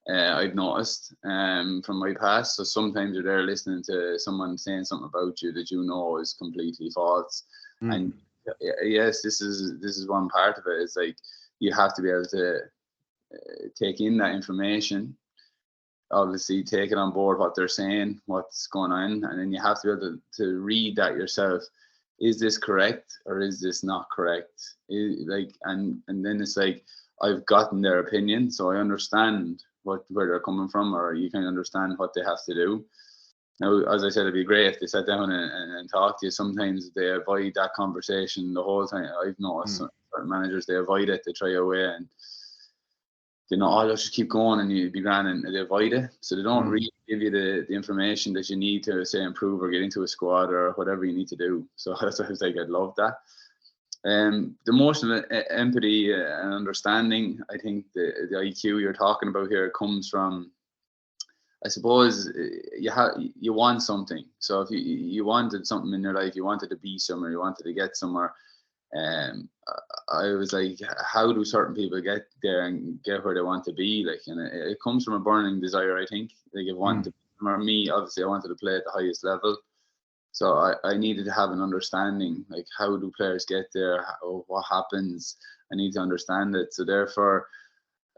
I've noticed from my past. So sometimes you're there listening to someone saying something about you that is completely false. And yes, this is one part of it. It's like you have to be able to take in that information, obviously take it on board, what they're saying, what's going on, and then you have to be able to read that yourself. Is this correct or is this not correct? And then it's like, I've gotten their opinion, so I understand where they're coming from, or you can understand what they have to do. Now, as I said, it'd be great if they sat down and talked to you. Sometimes they avoid that conversation the whole time. I've noticed certain managers, they avoid it, they try away, and let's just keep going and you'd be grand, and they avoid it. So they don't really give you the information that you need to, say, improve or get into a squad or whatever you need to do. So that's why I was like, I'd love that. The emotional empathy and understanding, I think the IQ you're talking about here comes from, I suppose, you want something. So if you wanted something in your life, you wanted to be somewhere, you wanted to get somewhere, I was like, how do certain people get there and get where they want to be? Like, and it comes from a burning desire, I think. Like, for me, obviously, I wanted to play at the highest level. So I needed to have an understanding, like, how do players get there? What happens? I need to understand it. So therefore,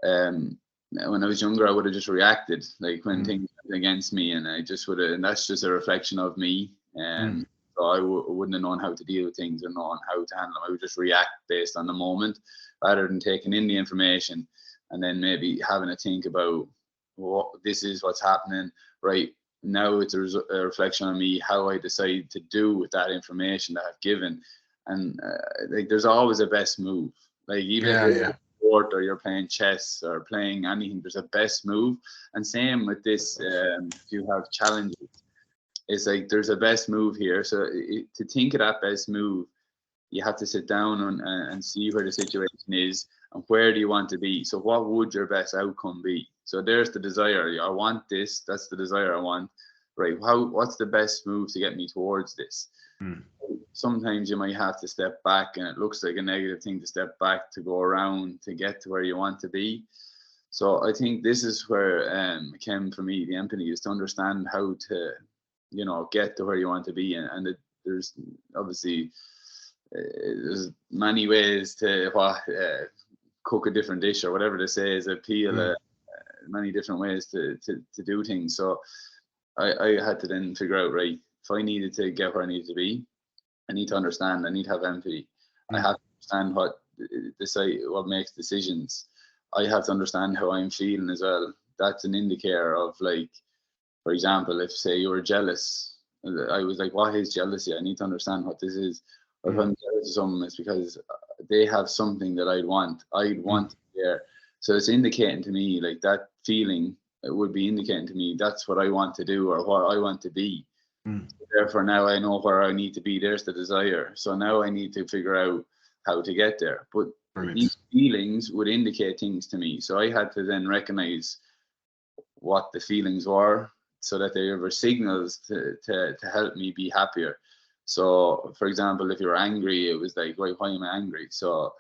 when I was younger, I would have just reacted, like when things went against me, and I just would have, and that's just a reflection of me. So I wouldn't have known how to deal with things or known how to handle them. I would just react based on the moment, rather than taking in the information and then maybe having to think about, this is what's happening right now. It's a reflection on me, how I decide to do with that information that I've given. And like, there's always a best move. Like, even if you're sport or you're playing chess or playing anything, there's a best move. And same with this, if you have challenges, it's like there's a best move here. So to think of that best move, you have to sit down and see where the situation is and where do you want to be. So what would your best outcome be? So there's the desire. I want this. That's the desire I want. Right. What's the best move to get me towards this? Sometimes you might have to step back, and it looks like a negative thing to step back, to go around to get to where you want to be. So I think this is where came for me, the empathy, is to understand how to, get to where you want to be. And there's obviously there's many ways to cook a different dish, or whatever they say is appeal. Many different ways to do things. So I had to then figure out, right, if I needed to get where I needed to be, I need to understand, I need to have empathy. I have to understand what makes decisions. I have to understand how I'm feeling as well. That's an indicator of, like, for example, if, say, you were jealous, I was like, what is jealousy? I need to understand what this is. If I'm jealous of someone, it's because they have something that I'd want to be there. So it's indicating to me, like, that feeling, it would be indicating to me that's what I want to do or what I want to be. Therefore, now I know where I need to be. There's the desire. So now I need to figure out how to get there. But these feelings would indicate things to me. So I had to then recognize what the feelings were, so that they were signals to help me be happier. So, for example, if you're angry, it was like, why am I angry? So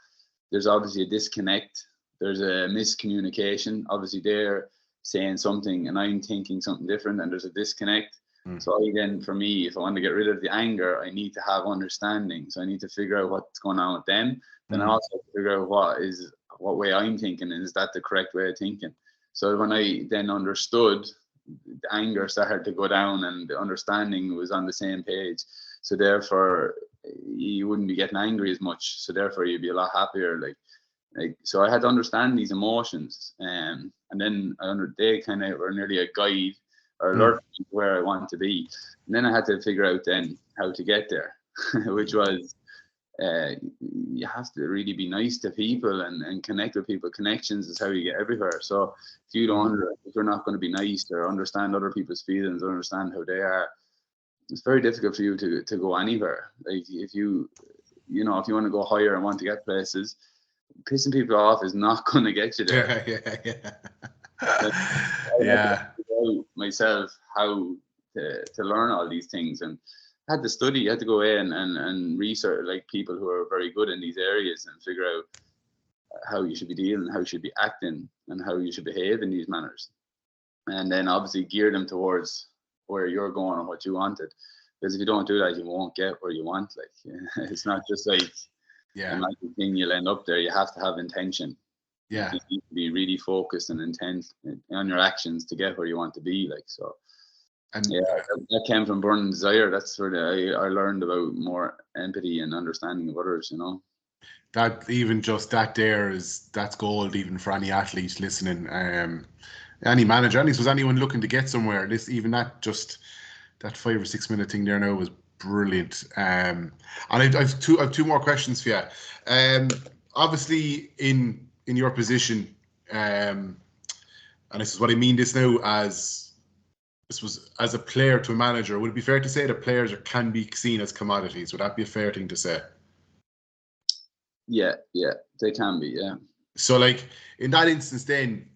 there's obviously a disconnect. There's a miscommunication. Obviously, they're saying something and I'm thinking something different, and there's a disconnect. So then, for me, if I want to get rid of the anger, I need to have understanding. So I need to figure out what's going on with them. Then I also figure out what way I'm thinking, and is that the correct way of thinking? So when I then understood, the anger started to go down, and the understanding was on the same page. So therefore, you wouldn't be getting angry as much. So therefore, you'd be a lot happier. So I had to understand these emotions, and then they kind of were nearly a guide or alert me to where I want to be. And then I had to figure out then how to get there, which was you have to really be nice to people and connect with people. Connections is how you get everywhere. So if you're not going to be nice or understand other people's feelings, or understand how they are, it's very difficult for you to go anywhere. Like if you want to go higher and want to get places, pissing people off is not going to get you there. Yeah. Myself how to learn all these things, and I had to study. I had to go in and research like people who are very good in these areas and figure out how you should be dealing, how you should be acting, and how you should behave in these manners, and then obviously gear them towards where you're going and what you wanted. Because if you don't do that, you won't get where you want. Like it's not just like a magic thing, you'll end up there. You have to have intention. Yeah. You need to be really focused and intent on your actions to get where you want to be. Like so. And that came from burning desire. That's where I learned about more empathy and understanding of others. That even just that that's gold even for any athlete listening. Any manager, anyone looking to get somewhere. Even that 5 or 6 minute thing there now was brilliant. And I've two more questions for you. Obviously in your position, and this is what I mean this now as a player to a manager, would it be fair to say that players can be seen as commodities? Would that be a fair thing to say? Yeah, they can be, yeah. So like in that instance then,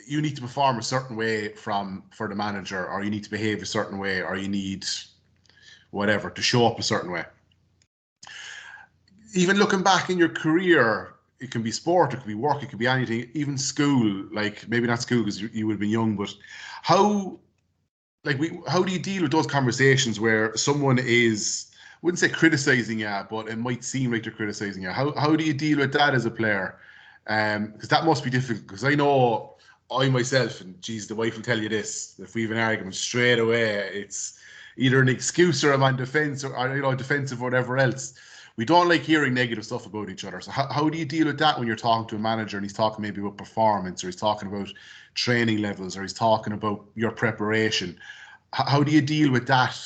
you need to perform a certain way for the manager, or you need to behave a certain way, or you need whatever to show up a certain way. Even looking back in your career, it can be sport, it could be work, it could be anything, even school, like maybe not school because you would have been young, but how do you deal with those conversations where someone is, I wouldn't say criticizing you, but it might seem like they're criticizing you? How do you deal with that as a player? Because that must be difficult, because I know I myself, and geez, the wife will tell you this, if we have an argument straight away, it's either an excuse or I'm on defense or defensive or whatever else. We don't like hearing negative stuff about each other. So how do you deal with that when you're talking to a manager and he's talking maybe about performance, or he's talking about training levels, or he's talking about your preparation? How do you deal with that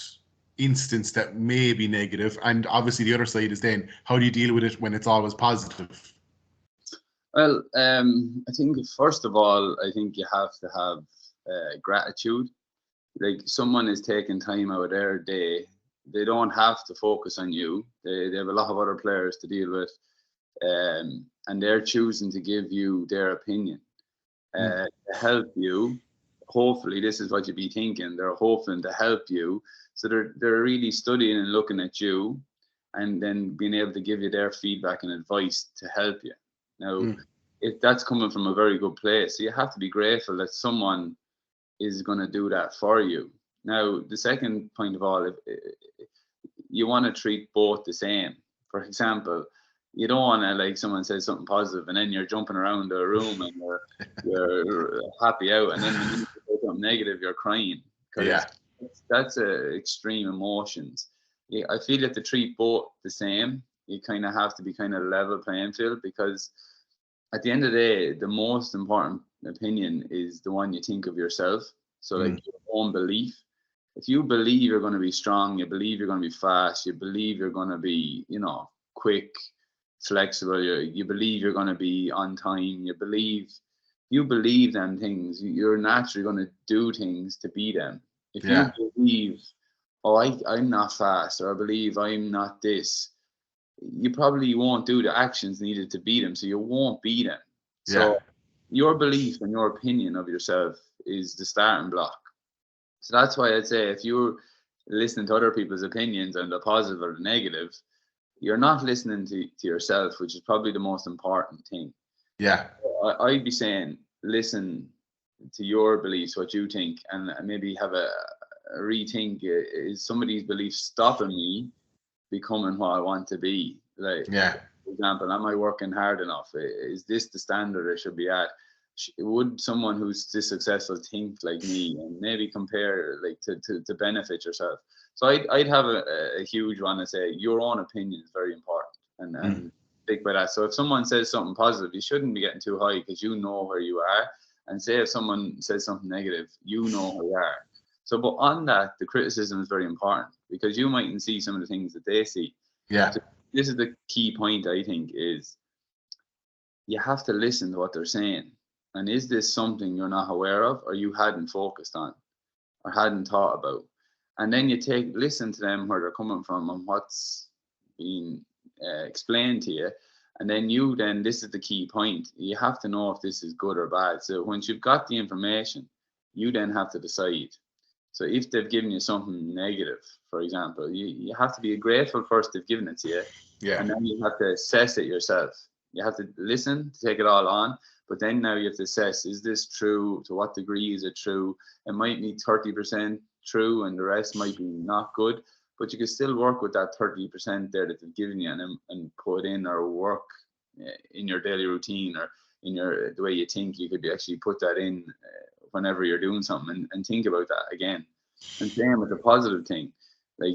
instance that may be negative? And obviously the other side is then, how do you deal with it when it's always positive? Well, I think first of all, I think you have to have gratitude. Like someone is taking time out of their day. They don't have to focus on you. They have a lot of other players to deal with, and they're choosing to give you their opinion to help you. Hopefully, this is what you'd be thinking. They're hoping to help you, so they're really studying and looking at you, and then being able to give you their feedback and advice to help you. Now, if that's coming from a very good place, so you have to be grateful that someone is going to do that for you. Now, the second point of all, if you want to treat both the same. For example, you don't want to, like, someone says something positive and then you're jumping around the room and you're happy out, and then when you say something negative, you're crying, because that's extreme emotions. I feel you have to treat both the same. You kind of have to be kind of level playing field, because at the end of the day, the most important opinion is the one you think of yourself. So like your own belief. If you believe you're going to be strong, you believe you're going to be fast, you believe you're going to be, quick, flexible, you believe you're going to be on time, you believe them things, you're naturally going to do things to be them. If you believe oh, I'm not fast, or I believe I'm not this, you probably won't do the actions needed to beat them, so you won't beat them. Yeah. So your belief and your opinion of yourself is the starting block. So that's why I'd say if you're listening to other people's opinions and the positive or the negative, you're not listening to yourself, which is probably the most important thing. Yeah. I'd be saying, listen to your beliefs, what you think, and maybe have a rethink. Is some of these beliefs stopping me becoming what I want to be? Like, Yeah. for example, am I working hard enough? Is this the standard I should be at? Would someone who's this successful think like me, and maybe compare, like, to benefit yourself? So I'd have a huge one to say your own opinion is very important, Mm. and stick by that. So if someone says something positive, you shouldn't be getting too high, because you know where you are. And say if someone says something negative, you know where you are. So, but on that, the criticism is very important, because you mightn't see some of the things that they see. Yeah. So this is the key point, I think, is you have to listen to what they're saying. And is this something you're not aware of, or you hadn't focused on, or hadn't thought about? And then you listen to them, where they're coming from and what's being explained to you. And then this is the key point. You have to know if this is good or bad. So once you've got the information, you then have to decide. So if they've given you something negative, for example, you have to be grateful first they've given it to you, Yeah. and then you have to assess it yourself. You have to listen, to take it all on, but then now you have to assess, is this true? To what degree is it true? It might be 30% true and the rest might be not good, but you can still work with that 30% there that they've given you, and put in, or work in your daily routine, or in the way you think. You could actually put that in whenever you're doing something, and think about that again. And same with the positive thing. Like,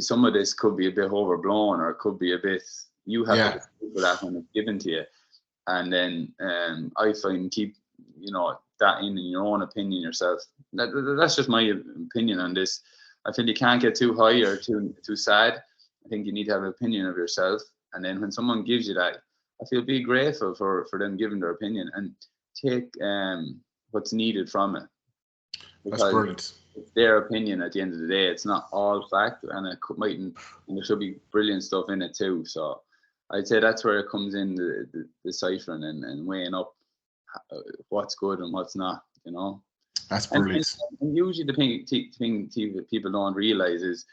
some of this could be a bit overblown, or it could be a bit, you have to Yeah. decide for that when it's given to you. And then I find, keep that in your own opinion yourself. That's just my opinion on this. I think you can't get too high or too sad. I think you need to have an opinion of yourself, and then when someone gives you that, I feel, be grateful for them giving their opinion, and take what's needed from it, That's because brilliant. it's their opinion at the end of the day. It's not all fact, and and there should be brilliant stuff in it too. So I'd say that's where it comes in, the deciphering and weighing up what's good and what's not, That's And, and, brilliant. and usually the thing people don't realize is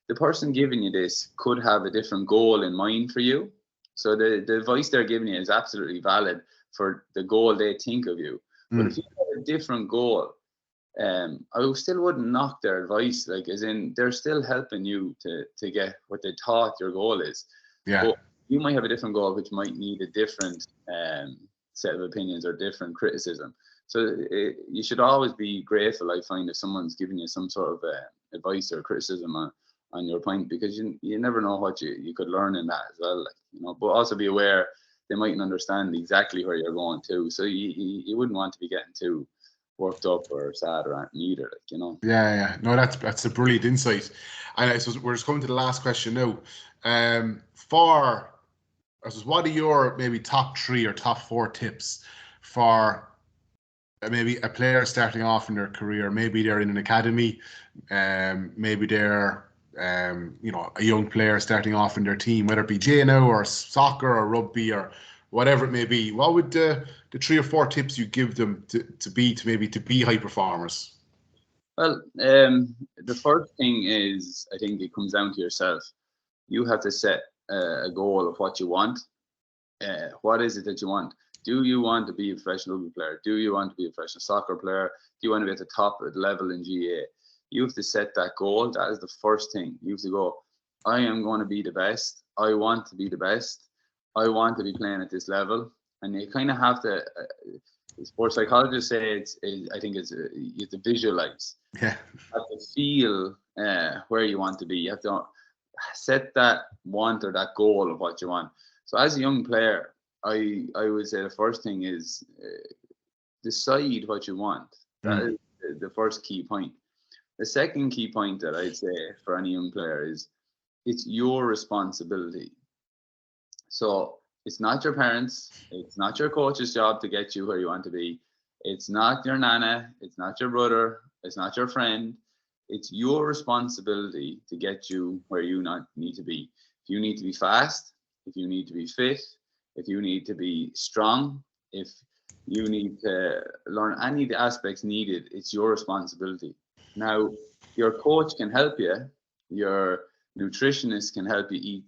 the person giving you this could have a different goal in mind for you. So the advice they're giving you is absolutely valid for the goal they think of you. But if Mm. you have a different goal, I still wouldn't knock their advice, like, as in, they're still helping you to get what they thought your goal is. Yeah. But you might have a different goal, which might need a different set of opinions or different criticism. So you should always be grateful, I find, if someone's giving you some sort of advice or criticism on your point, because you never know what you could learn in that as well. Like, but also be aware they mightn't understand exactly where you're going to. So you wouldn't want to be getting too worked up or sad or anything either, Yeah. Yeah. No, that's a brilliant insight. And I suppose we're just coming to the last question now. I suppose, what are your maybe top 3 or top 4 tips for maybe a player starting off in their career? Maybe they're in an academy, maybe they're a young player starting off in their team, whether it be JNO or soccer or rugby or whatever it may be. What would the 3 or 4 tips you give them to be high performers? Well, the first thing is, I think it comes down to yourself. You have to set a goal of what you want. What is it that you want? Do you want to be a professional rugby player? Do you want to be a professional soccer player? Do you want to be at the top level in GA? You have to set that goal. That is the first thing. You have to go, I am going to be the best. I want to be the best. I want to be playing at this level. And you kind of have to, sports psychologists say I think you have to visualize. Yeah. You have to feel where you want to be. You have to set that want or that goal of what you want. So as a young player, I would say the first thing is decide what you want. That Mm. is the first key point. The second key point that I'd say for any young player is it's your responsibility. So it's not your parents, it's not your coach's job to get you where you want to be. It's not your nana, it's not your brother, it's not your friend. it's your responsibility to get you where you not need to be. If you need to be fast, if you need to be fit, if you need to be strong, if you need to learn any of the aspects needed, it's your responsibility. Now, your coach can help you, your nutritionist can help you eat,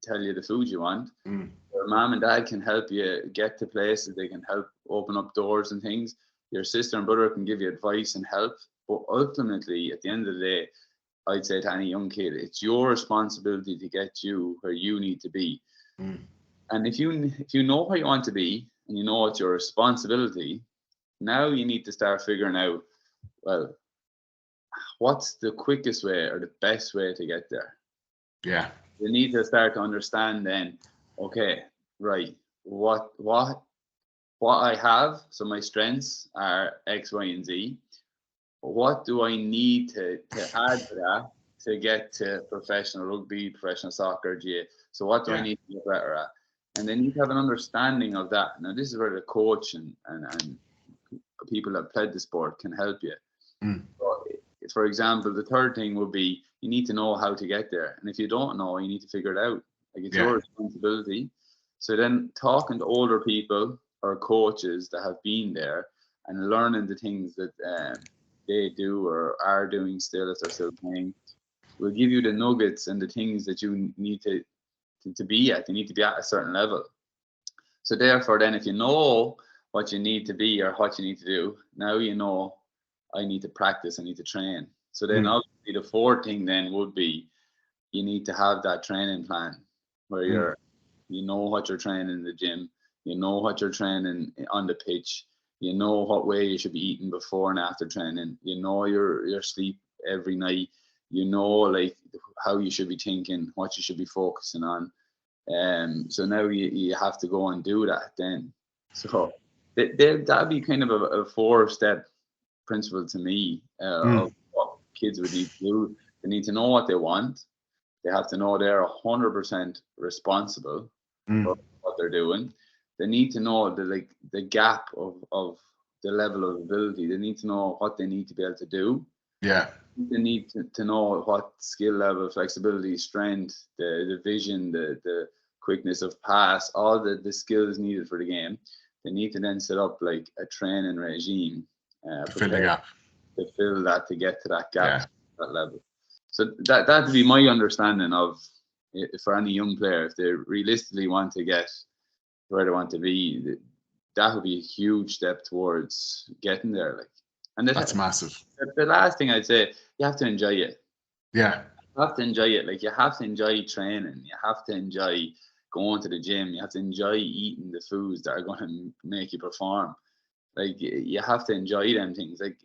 tell you the food you want. Your mom and dad can help you get to places, they can help open up doors and things. Your sister and brother can give you advice and help. But ultimately, at the end of the day, I'd say to any young kid, it's your responsibility to get you where you need to be. And if you know where you want to be and you know it's your responsibility, now you need to start figuring out, well, what's the quickest way or the best way to get there? Yeah. You need to start to understand then, okay, right, what I have, so my strengths are X, Y, and Z. What do I need to add to that to get to professional rugby, professional soccer, GA? So what do I need to get better at? And then you need to have an understanding of that. Now, this is where the coach and people that played the sport can help you. So, for example, the third thing would be you need to know how to get there. And if you don't know, you need to figure it out. Like, it's your responsibility. So then talking to older people or coaches that have been there and learning the things that they do or are doing still, if they're still playing, will give you the nuggets and the things that you need to be at. You need to be at a certain level. So therefore, then, if you know what you need to be or what you need to do, now you know, I need to practice, I need to train. So then obviously the fourth thing then would be you need to have that training plan where you know what you're training in the gym, you know what you're training on the pitch, you know what way you should be eating before and after training, you know your sleep every night, you know, like, how you should be thinking, what you should be focusing on. So now you have to go and do that then. So that'd be kind of a 4-step principle to me of what kids would need to do. They need to know what they want. They have to know they're 100% responsible for what they're doing. They need to know the gap of the level of ability. They need to know what they need to be able to do. Yeah. They need to know what skill level, flexibility, strength, the vision, the quickness of pass, all the skills needed for the game. They need to then set up like a training regime To fill the gap. To fill that, to get to that gap, that level. So that'd be my understanding of, for any young player, if they realistically want to get where they want to be, that would be a huge step towards getting there. Like, and that's massive. The last thing I'd say, you have to enjoy it. Yeah. You have to enjoy it. Like, you have to enjoy training. You have to enjoy going to the gym. You have to enjoy eating the foods that are going to make you perform. Like, you have to enjoy them things. Like,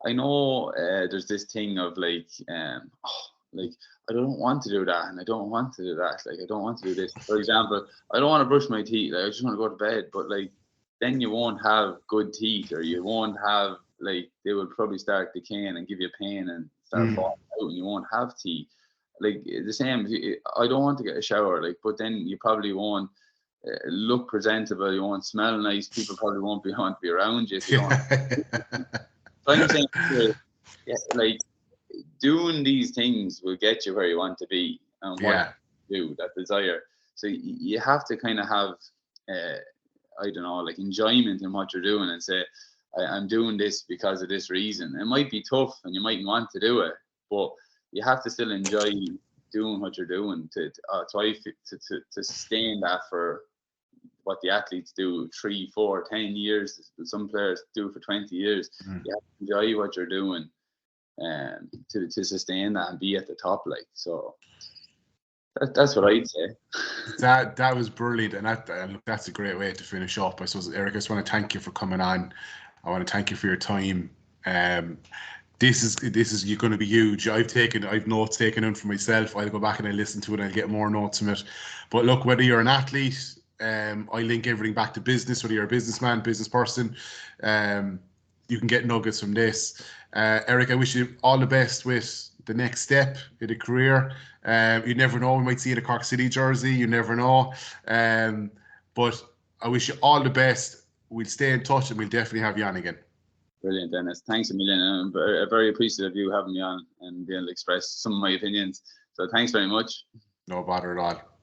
I know there's this thing of like I don't want to do that, and I don't want to do that. Like, I don't want to do this. For example, I don't want to brush my teeth. Like, I just want to go to bed. But like, then you won't have good teeth, or you won't have, like, they will probably start decaying and give you pain and start falling out, and you won't have teeth. Like, the same. I don't want to get a shower. Like, but then you probably won't look presentable. You won't smell nice. People probably won't want to be around you if you don't. So I'm saying, like, doing these things will get you where you want to be and what you do, that desire. So you have to kind of have, I don't know, like, enjoyment in what you're doing, and say, I'm doing this because of this reason. It might be tough and you might want to do it, but you have to still enjoy doing what you're doing to sustain that for what the athletes do 3, 4, 10 years. Some players do for 20 years. You have to enjoy what you're doing to sustain that and be at the top. Like, so that's what I'd say. That was brilliant, and look, that's a great way to finish up. I suppose, Eric, I just want to thank you for coming on. I want to thank you for your time. This is you're going to be huge. I've notes taken in for myself. I'll go back and I listen to it. I'll get more notes from it. But look, whether you're an athlete, I link everything back to business. Whether you're a businessman, business person, you can get nuggets from this. Eric, I wish you all the best with the next step in a career. You never know, we might see you in a Cork City jersey. You never know. But I wish you all the best. We'll stay in touch, and we'll definitely have you on again. Brilliant, Dennis. Thanks a million. I'm very appreciative of you having me on and being able to express some of my opinions. So thanks very much. No bother at all.